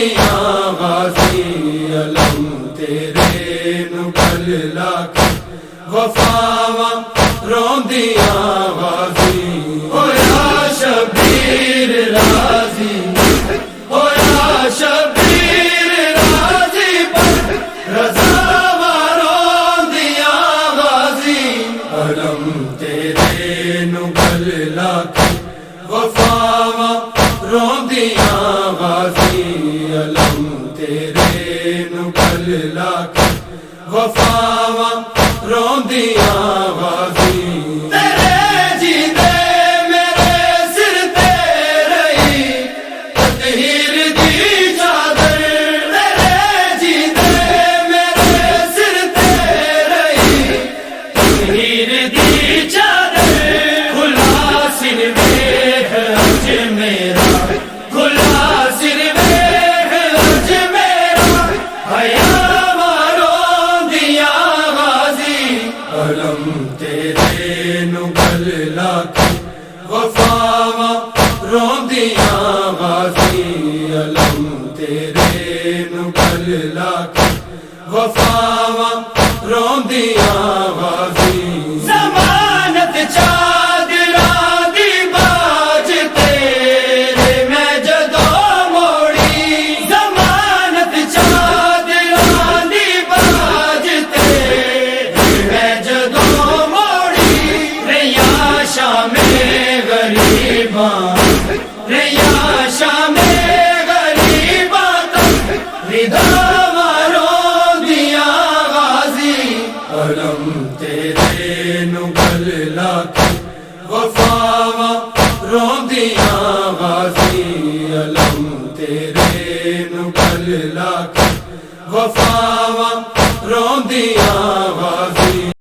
روندیاں غازی علم تیرے نو گل لا کے وفاواں روندیاں غازی ہویا شبیر راضی ہویا شبیر راضی پر رضا روندیاں غازی علم تیرے نو گل لا کے وفاواں روندیاں غازی علم تیرے نو گل لا کے وفاواں روندیاں غازی تیرے جیندے میرے سر تے رہی تطہیر دی چادر تیرے جیندے میرے سر تے رہی تطہیر دی چادر کھلا سر ویکھ اج میرا کھلا سر ویکھ اج میرا حیا علم تیرے نو گل لا کے وفاواں روندیاں غازی علم تیرے نو گل لا کے وفاواں روندیاں غازی ضمانت چادراں دی باج تیرے میں جدوں موڑی ضمانت چادراں دی باج تیرے میں جدوں موڑی رہیا شام غریباں رہیا شام غریباں تک رضا روندیاں غازی علم تیرے نو گل لا کے وفاواں روندیاں غازی علم تیرے نو گل لا کے وفاواں روندیاں